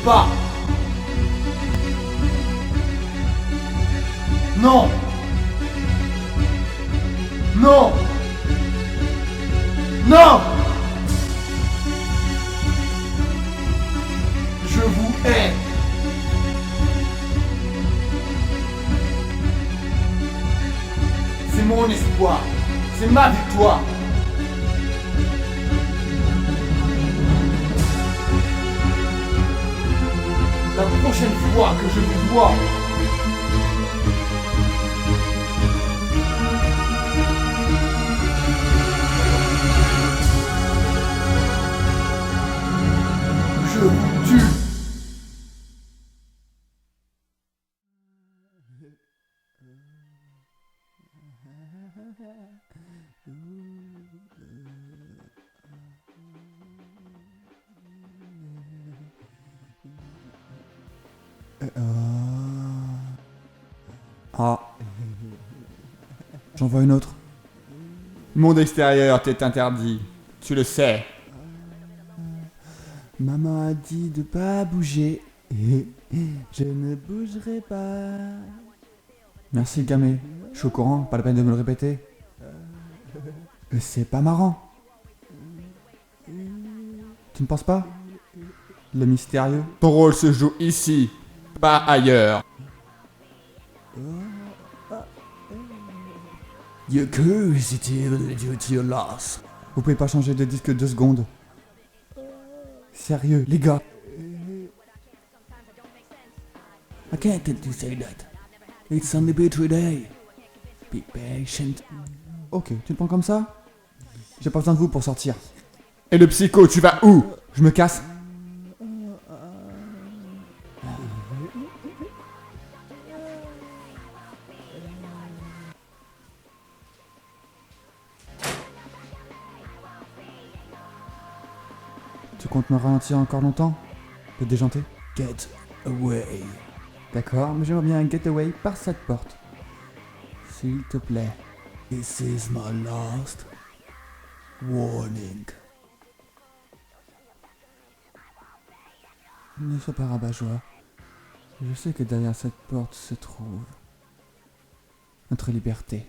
pas. Non. Non. Non. Je vous hais. C'est mon espoir. C'est ma victoire. La prochaine fois que je vous vois, je vous tue. Ah. J'en vois une autre. Monde extérieur t'est interdit. Tu le sais. Maman a dit de pas bouger. Je ne bougerai pas. Merci Gamé. Je suis au courant, pas la peine de me le répéter. C'est pas marrant. Tu ne penses pas? Le mystérieux. Ton rôle se joue ici, pas ailleurs. Your curiosity will lead you to your loss. Vous pouvez pas changer de disque 2 secondes. Sérieux, les gars. I can't tell you say that. It's only battery day. Be patient. Ok, tu le prends comme ça? J'ai pas besoin de vous pour sortir. Et le psycho, tu vas où? Je me casse. Tu comptes me ralentir encore longtemps? T'es déjanté? Get away. D'accord, mais j'aimerais bien un getaway par cette porte. S'il te plaît. This is my last warning. Ne sois pas rabat-joie. Je sais que derrière cette porte se trouve notre liberté.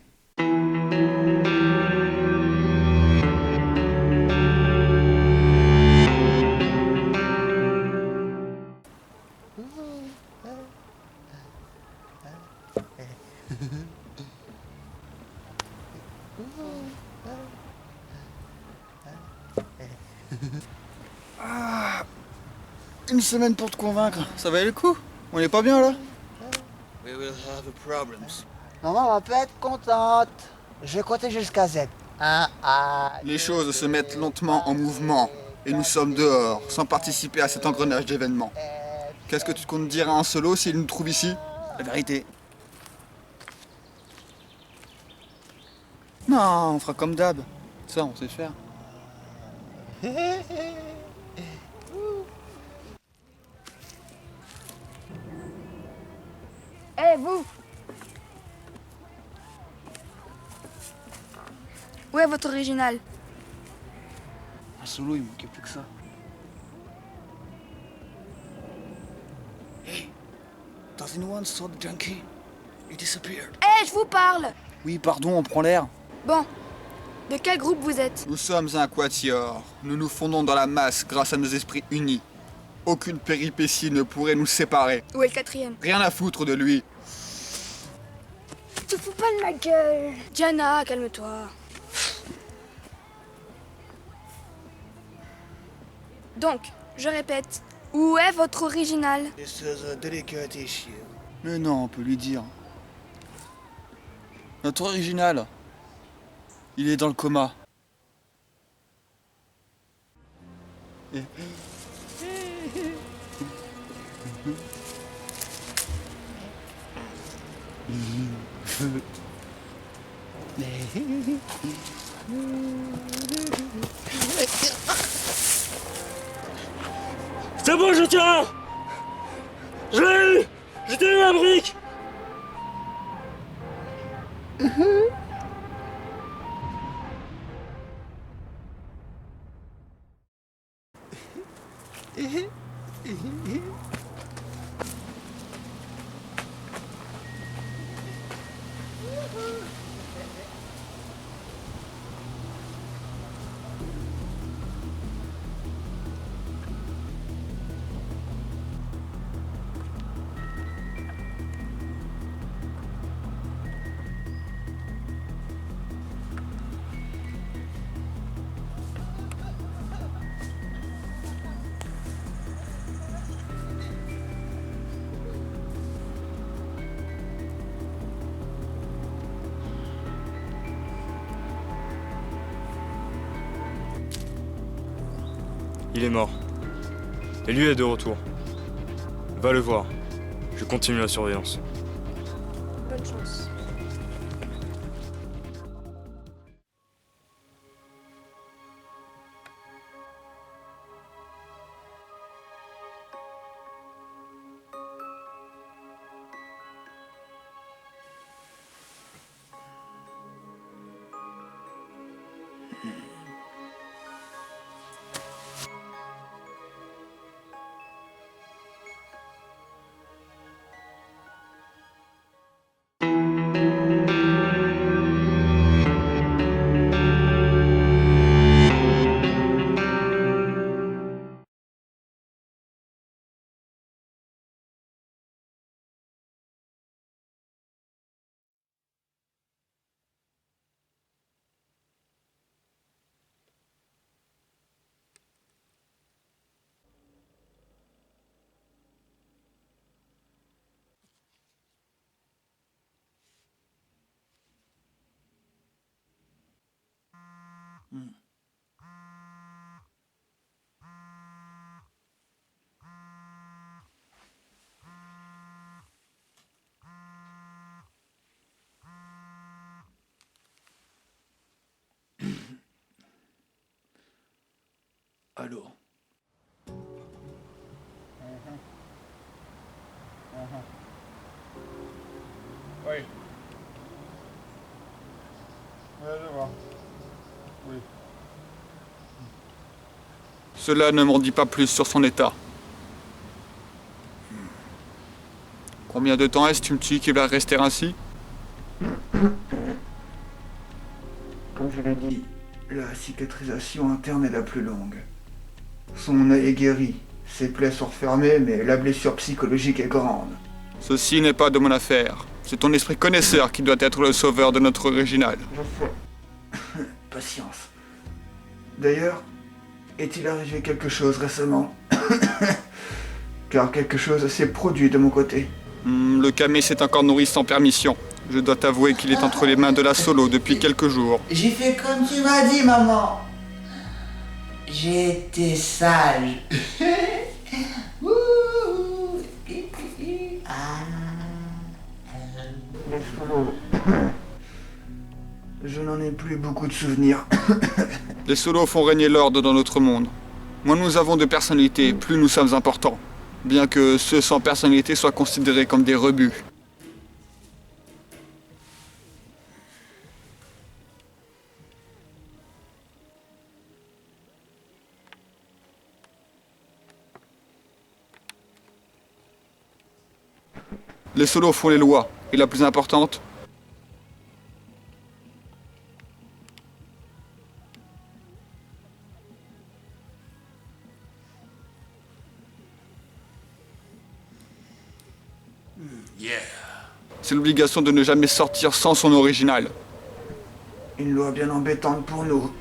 Une semaine pour te convaincre, ça valait le coup? On est pas bien là? We will have problems. Maman va pas être contente. Je vais compter jusqu'à Z. 1 à... Les choses se mettent lentement en mouvement et nous sommes dehors, sans participer à cet engrenage d'événements. Qu'est-ce que tu comptes dire à un solo s'il nous trouve ici? La vérité. Non, on fera comme d'hab. Ça, on sait faire. Eh, vous! Où est votre original? Un solo, il manquait plus que ça. Hey, does anyone saw the junkie? He disappeared. Eh, je vous parle! Oui, pardon, on prend l'air. Bon, de quel groupe vous êtes? Nous sommes un quatuor. Nous nous fondons dans la masse grâce à nos esprits unis. Aucune péripétie ne pourrait nous séparer. Où est le quatrième? Rien à foutre de lui. Tu te fous pas de ma gueule! Diana, calme-toi. Donc, je répète, où est votre original? This is a delicate issue. Mais non, on peut lui dire. Notre original, il est dans le coma. C'est bon, je tiens! Je l'ai eu! J'ai eu la brique! Il est mort. Et lui est de retour. Va le voir. Je continue la surveillance. Bonne chance. Allô. Oui. Je vois. Oui. Cela ne m'en dit pas plus sur son état. Combien de temps estimes-tu qu'il va rester ainsi? Comme je l'ai dit, la cicatrisation interne est la plus longue. Son œil est guéri, ses plaies sont refermées, mais la blessure psychologique est grande. Ceci n'est pas de mon affaire. C'est ton esprit connaisseur qui doit être le sauveur de notre original. Je sais. Patience. D'ailleurs, est-il arrivé quelque chose récemment? Car quelque chose s'est produit de mon côté. Le camé s'est encore nourri sans permission. Je dois t'avouer qu'il est entre les mains de la Solo depuis quelques jours. J'ai fait comme tu m'as dit, maman. J'ai été sage. Je n'en ai plus beaucoup de souvenirs. Les Solos font régner l'ordre dans notre monde. Moins nous avons de personnalité, plus nous sommes importants. Bien que ceux sans personnalité soient considérés comme des rebuts. Les Solos font les lois, et la plus importante, c'est l'obligation de ne jamais sortir sans son original. Une loi bien embêtante pour nous.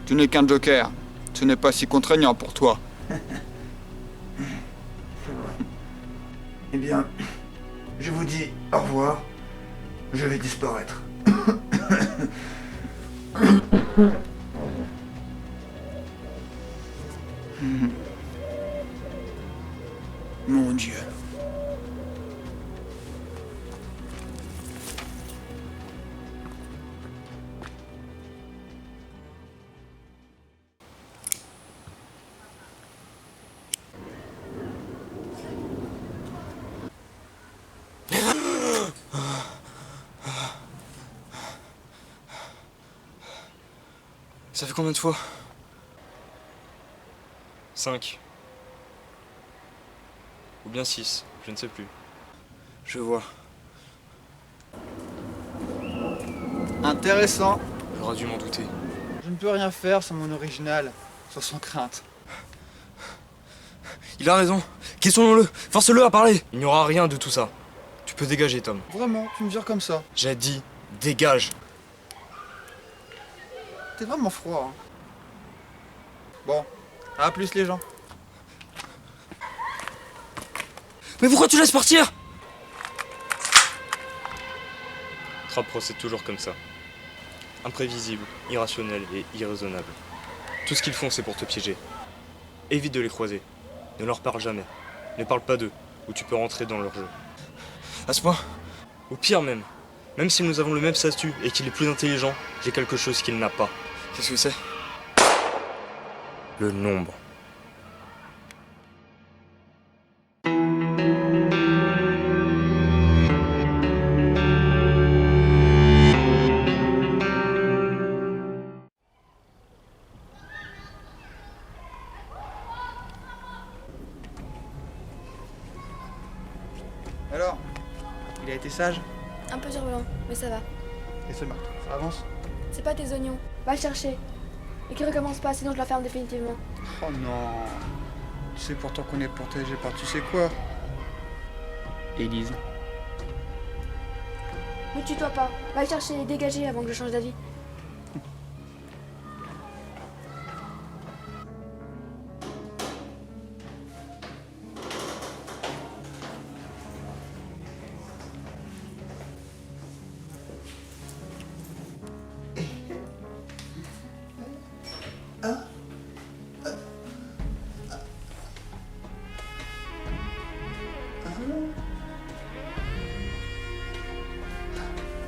Tu n'es qu'un joker. Ce n'est pas si contraignant pour toi. Eh bien, je vous dis au revoir. Je vais disparaître. Mon Dieu. Ça fait combien de fois? 5. Ou bien 6, je ne sais plus. Je vois. Intéressant. J'aurais dû m'en douter. Je ne peux rien faire sans mon original, sans crainte. Il a raison. Questionnons-le. Force-le à parler. Il n'y aura rien de tout ça. Tu peux dégager, Tom. Vraiment, tu me vires comme ça. J'ai dit, dégage. T'es vraiment froid, hein. Bon, à plus les gens. Mais pourquoi tu laisses partir? Trapp procède toujours comme ça. Imprévisible, irrationnel et irraisonnable. Tout ce qu'ils font, c'est pour te piéger. Évite de les croiser. Ne leur parle jamais. Ne parle pas d'eux, ou tu peux rentrer dans leur jeu. À ce point? Au pire même. Même si nous avons le même statut et qu'il est plus intelligent, j'ai quelque chose qu'il n'a pas. Qu'est-ce que c'est? Le nombre. Alors, il a été sage? Un peu turbulent, mais ça va. Et ce marteau, ça avance? C'est pas tes oignons. Va le chercher. Et qu'il recommence pas, sinon je la ferme définitivement. Oh non. Tu sais pourtant qu'on est protégé par tu sais quoi. Élise. Ne tue-toi pas. Va le chercher et dégager avant que je change d'avis.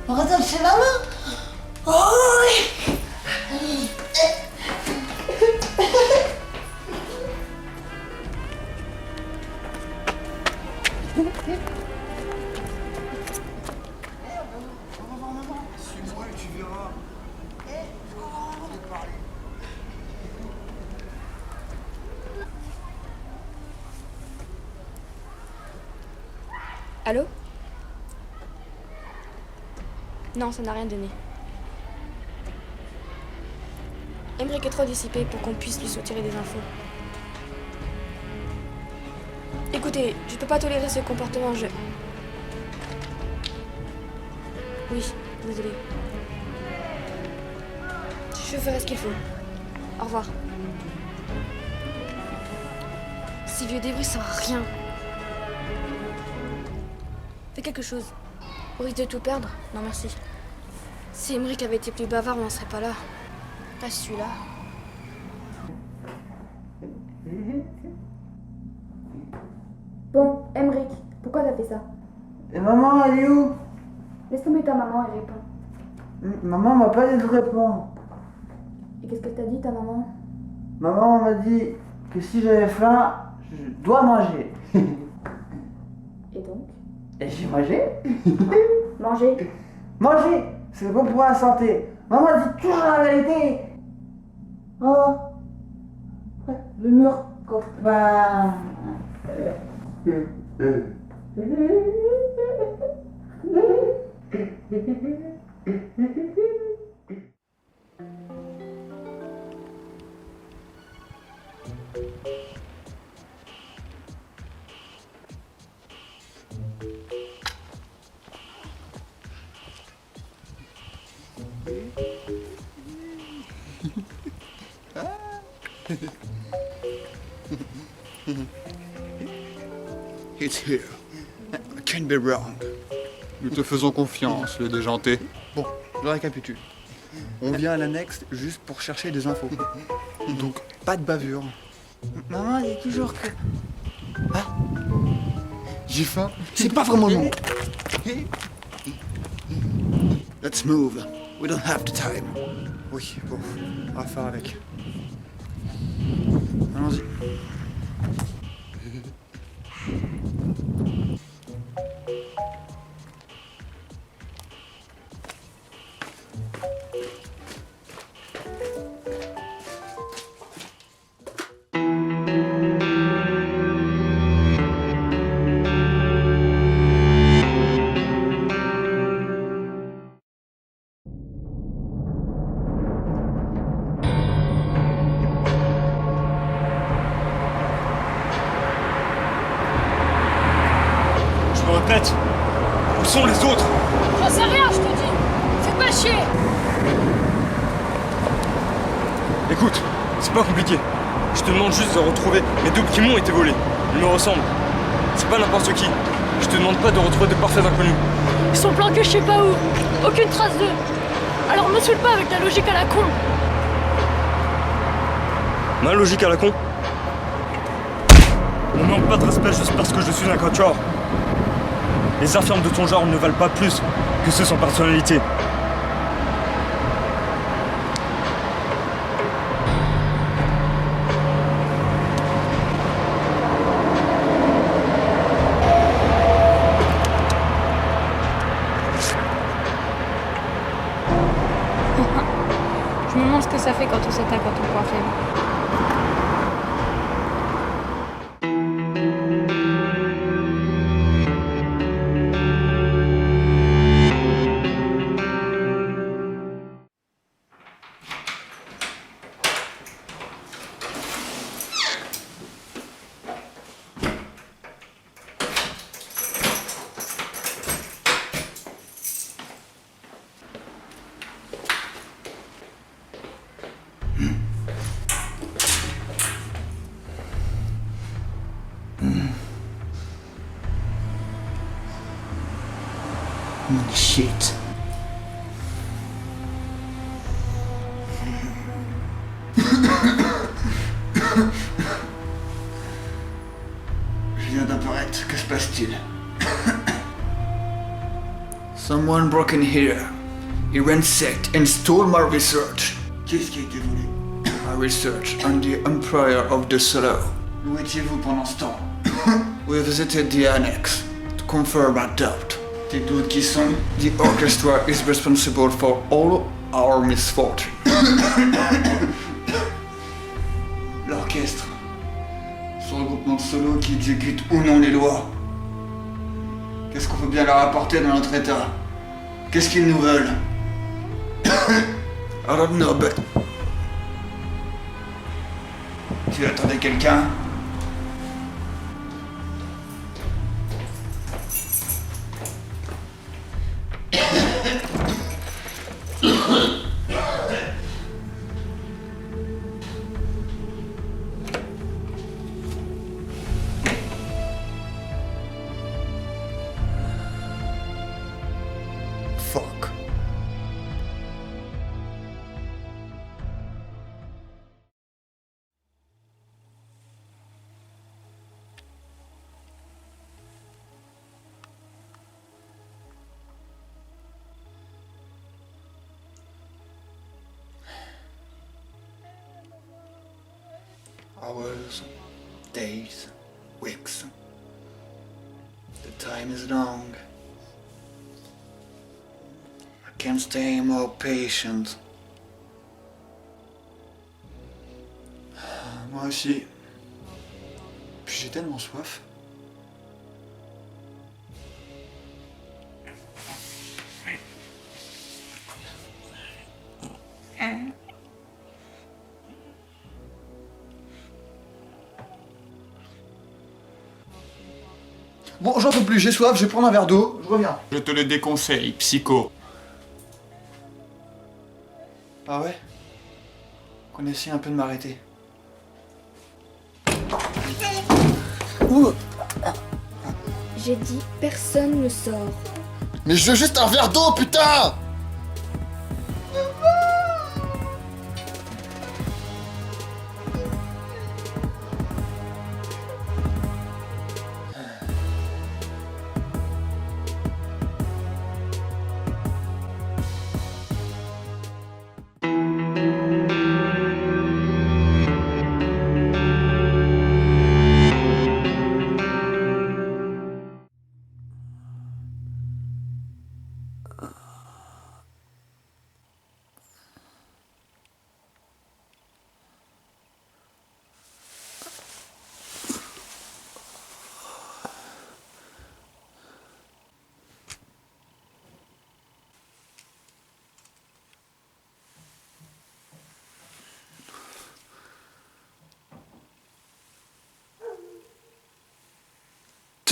On retourne chez maman. Oh oui. Suis-moi et tu verras. Allô? Non, ça n'a rien donné. Emmerich est trop dissipé pour qu'on puisse lui soutirer des infos. Écoutez, je peux pas tolérer ce comportement, Oui, désolé. Je ferai ce qu'il faut. Au revoir. Ces vieux débris servent à rien. Fais quelque chose. Au risque de tout perdre? Non merci. Si Emmerich avait été plus bavard, on n'en serait pas là. Pas celui-là. Bon, Emmerich, pourquoi t'as fait ça? Et maman, elle est où? Laisse tomber ta maman et réponds. Maman m'a pas dit de répondre. Et qu'est-ce que t'as dit ta maman? Maman m'a dit que si j'avais faim, je dois manger. Et donc? Et j'ai mangé. Manger. Manger, c'est bon pour la santé. Maman dit toujours la vérité. Oh, ouais, le mur copain. It's here. I can't be wrong. Nous te faisons confiance, le déjanté. Bon, je récapitule. On vient à l'annexe juste pour chercher des infos. Donc, pas de bavure. Maman dit toujours que... J'ai faim. C'est pas vraiment le moment. Let's move. We don't have the time. Oui, bon, on va faire avec. Allons-y. répète. Où sont les autres? J'en sais rien, je te dis. Fais pas chier. Écoute, c'est pas compliqué. Je te demande juste de retrouver les doubles qui m'ont été volés. Ils me ressemblent. C'est pas n'importe qui. Je te demande pas de retrouver de parfaits inconnus. Ils sont planqués je sais pas où. Aucune trace d'eux. Alors me saoule pas avec ta logique à la con. Ma logique à la con. On manque pas de respect juste parce que je suis un quatuor. Les infirmes de ton genre ne valent pas plus que ceux sans personnalité. Je me demande ce que ça fait quand on s'attaque à ton point faible. Shit. Je viens d'apparaître, que se passe-t-il? Someone broke in here. He ransacked and stole my research. Qu'est-ce qui a été volé? My research on the Empire of the Solo. Où étiez-vous pendant ce temps? We visited the annex to confirm our doubt. Tes doutes qui sont? The orchestra is responsible for all our misfortune. L'orchestre. Ce regroupement de solos qui exécute ou non les lois. Qu'est-ce qu'on peut bien leur apporter dans notre état? Qu'est-ce qu'ils nous veulent? I don't know, but... Tu attendais quelqu'un? Fuck. Hours, days, weeks. The time is long. I can't stay more patient. Moi aussi. Puis j'ai tellement soif. Bon, j'en peux plus, j'ai soif, je vais prendre un verre d'eau, je reviens. Je te le déconseille, psycho. Ah ouais? Qu'on essaie un peu de m'arrêter. J'ai dit personne ne sort. Mais je veux juste un verre d'eau, putain!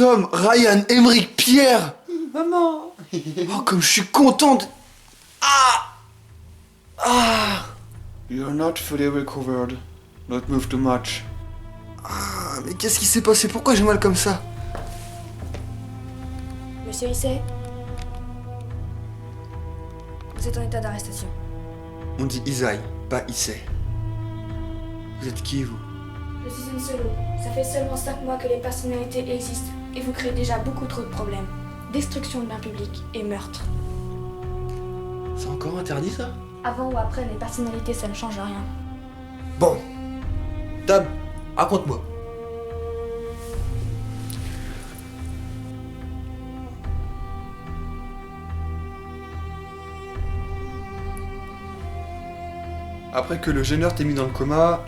Tom, Ryan, Emmerich, Pierre. Maman. Oh, comme je suis content de... Ah! Ah! You're not fully recovered. Not move too much. Ah, mais qu'est-ce qui s'est passé? Pourquoi j'ai mal comme ça? Monsieur Issei, vous êtes en état d'arrestation. On dit Isaï, pas Issei. Vous êtes qui, vous? Je suis une solo. Ça fait seulement 5 mois que les personnalités existent et vous créez déjà beaucoup trop de problèmes. Destruction de biens publics et meurtre. C'est encore interdit, ça? Avant ou après, les personnalités, ça ne change rien. Bon. Tab, raconte-moi. Après que le gêneur t'ait mis dans le coma,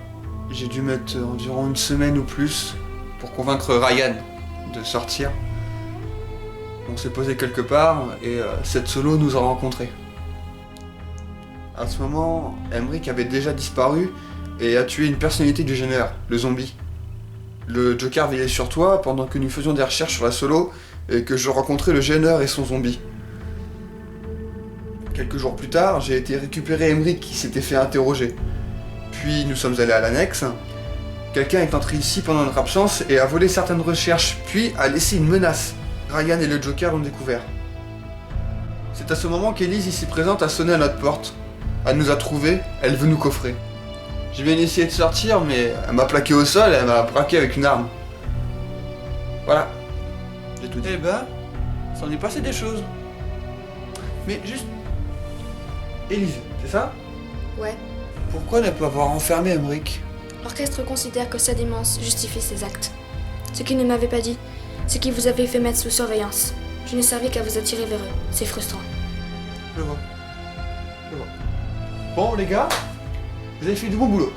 j'ai dû mettre environ une semaine ou plus pour convaincre Ryan de sortir. On s'est posé quelque part et cette solo nous a rencontrés. À ce moment, Emmerich avait déjà disparu et a tué une personnalité du gêneur, le zombie. Le Joker veillait sur toi pendant que nous faisions des recherches sur la solo et que je rencontrais le gêneur et son zombie. Quelques jours plus tard, j'ai été récupérer Emmerich qui s'était fait interroger. Puis nous sommes allés à l'annexe. Quelqu'un est entré ici pendant notre absence et a volé certaines recherches, puis a laissé une menace. Ryan et le Joker l'ont découvert. C'est à ce moment qu'Elise, ici présente, a sonné à notre porte. Elle nous a trouvés, elle veut nous coffrer. J'ai bien essayé de sortir, mais elle m'a plaqué au sol et elle m'a braqué avec une arme. Voilà. J'ai tout dit. Eh ben, s'en est passé des choses. Mais juste... Elise, c'est ça? Ouais. Pourquoi ne pas avoir enfermé Emmerich? L'orchestre considère que sa démence justifie ses actes. Ce qu'il ne m'avait pas dit, c'est qu'il vous avait fait mettre sous surveillance. Je n'ai servi qu'à vous attirer vers eux. C'est frustrant. Je vois. Je vois. Bon, les gars, vous avez fait du bon boulot.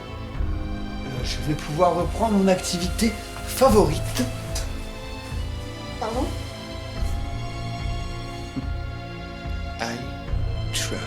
Je vais pouvoir reprendre mon activité favorite. Pardon? I trap.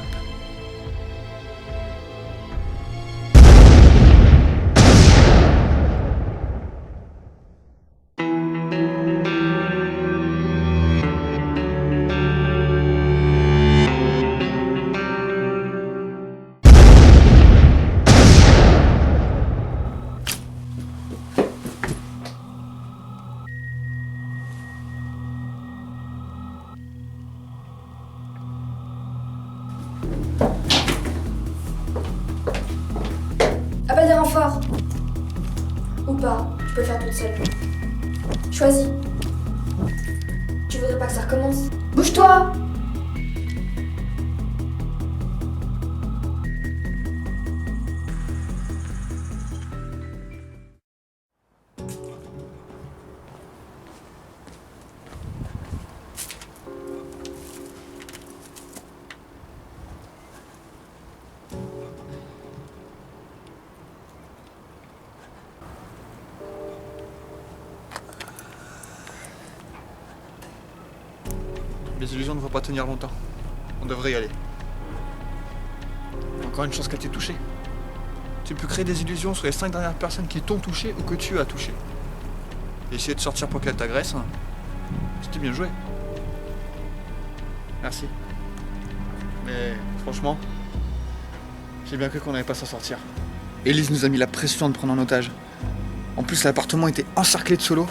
Appelle des renforts. Ou pas, tu peux le faire toute seule. Choisis. Tu voudrais pas que ça recommence? Bouge-toi! Les illusions ne vont pas tenir longtemps. On devrait y aller. Encore une chance qu'elle t'ait touché. Tu peux créer des illusions sur les 5 dernières personnes qui t'ont touché ou que tu as touché. Et essayer de sortir pour qu'elle t'agresse, c'était bien joué. Merci. Mais franchement, j'ai bien cru qu'on n'allait pas s'en sortir. Elise nous a mis la pression de prendre en otage. En plus, l'appartement était encerclé de solos.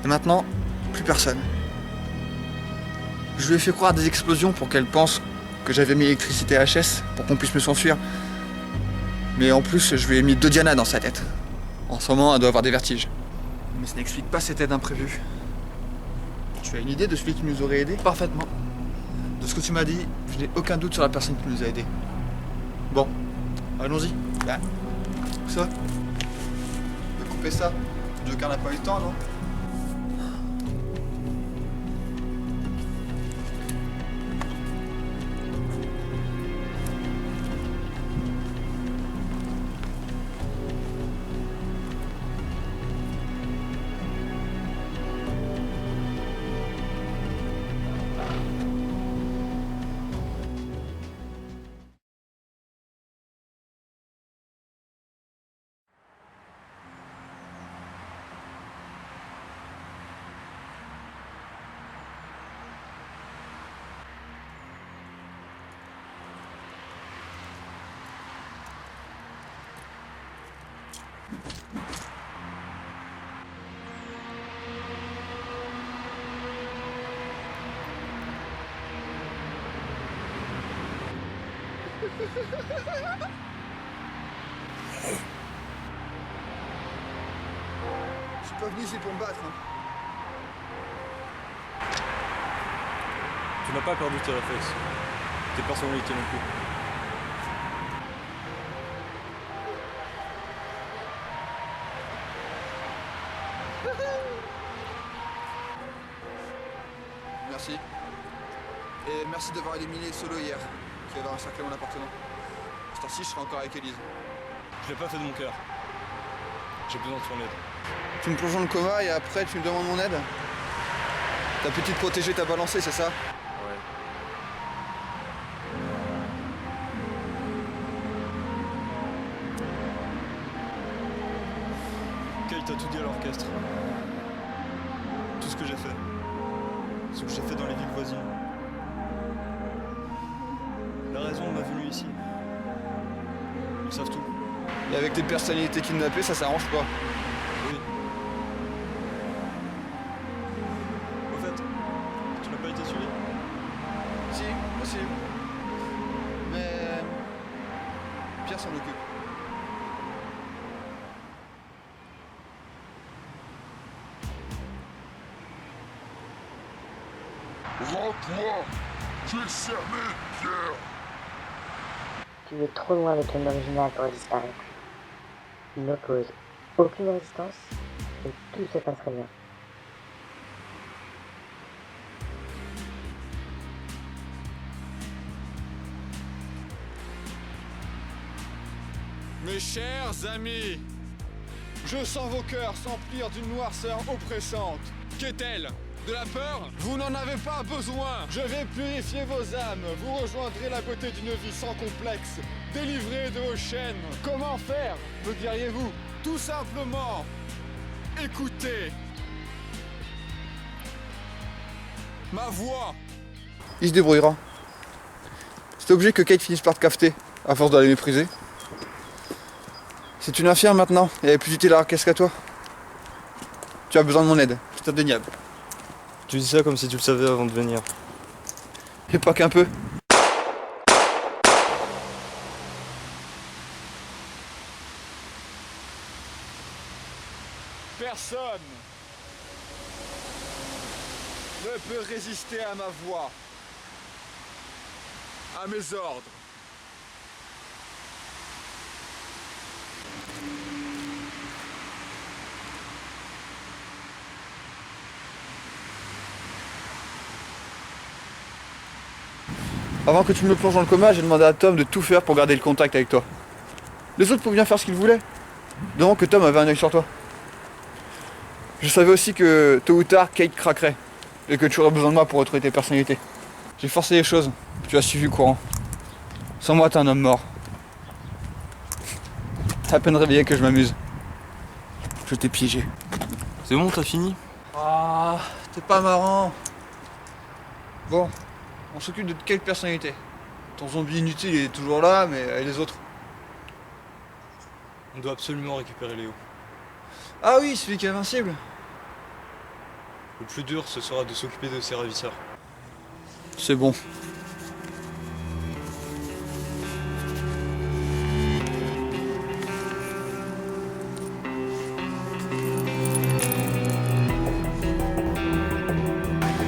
Et maintenant, plus personne. Je lui ai fait croire des explosions pour qu'elle pense que j'avais mis l'électricité HS pour qu'on puisse me s'enfuir. Mais en plus, je lui ai mis 2 Diana dans sa tête. En ce moment, elle doit avoir des vertiges. Mais ça n'explique pas cette aide imprévue. Tu as une idée de celui qui nous aurait aidés? Parfaitement. De ce que tu m'as dit, je n'ai aucun doute sur la personne qui nous a aidés. Bon, allons-y. Là. Ça? On peut couper ça? Joker n'a pas eu le temps, non? Je suis pas venu ici pour me battre. Hein. Tu n'as pas perdu tes réflexes. Tes personnalités non plus. Merci. Et merci d'avoir éliminé Solo hier, qui avait encerclé mon appartement. À cette heure-ci, je serai encore avec Elise. Je l'ai pas fait de mon cœur. J'ai besoin de ton aide. Tu me plonges dans le coma et après tu me demandes mon aide? Ta petite protégée t'a balancé, c'est ça? Ouais. Kate a tout dit à l'orchestre. Tout ce que j'ai fait. Ce que j'ai fait dans les villes voisines. La raison de ma venue ici. Ils savent tout. Et avec tes personnalités kidnappées, ça s'arrange pas. Oui. Au fait, tu n'as pas été suivi? Si, possible. Mais Pierre s'en occupe. Rends-toi! Tu es cerné, Pierre! Tu es trop loin de ton original pour disparaître. Il n'oppose aucune résistance et tout se passerait bien. Mes chers amis, je sens vos cœurs s'emplir d'une noirceur oppressante. Qu'est-elle? De la peur? Vous n'en avez pas besoin. Je vais purifier vos âmes. Vous rejoindrez la beauté d'une vie sans complexe, délivrée de vos chaînes. Comment faire, me diriez-vous? Tout simplement, écoutez ma voix. Il se débrouillera. C'est obligé que Kate finisse par te cafeter, à force de la mépriser. C'est une infirme maintenant, et elle est plus utile à l'orchestre qu'à toi. Tu as besoin de mon aide, c'est indéniable. Tu dis ça comme si tu le savais avant de venir. Et pas qu'un peu. Personne ne peut résister à ma voix, à mes ordres. Avant que tu me plonges dans le coma, j'ai demandé à Tom de tout faire pour garder le contact avec toi. Les autres pouvaient bien faire ce qu'ils voulaient. D'autant que Tom avait un œil sur toi. Je savais aussi que tôt ou tard, Kate craquerait. Et que tu aurais besoin de moi pour retrouver tes personnalités. J'ai forcé les choses. Tu as suivi le courant. Sans moi, t'es un homme mort. T'as à peine réveillé que je m'amuse. Je t'ai piégé. C'est bon, t'as fini? Ah, t'es pas marrant. Bon, on s'occupe de quelle personnalité? Ton zombie inutile il est toujours là, mais et les autres? On doit absolument récupérer Léo. Ah oui, celui qui est invincible. Le plus dur, ce sera de s'occuper de ses ravisseurs. C'est bon.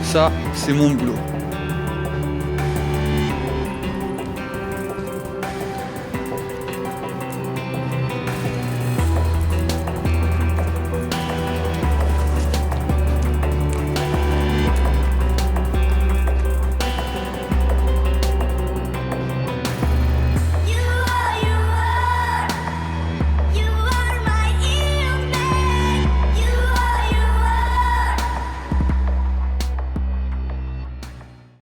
Ça, c'est mon boulot.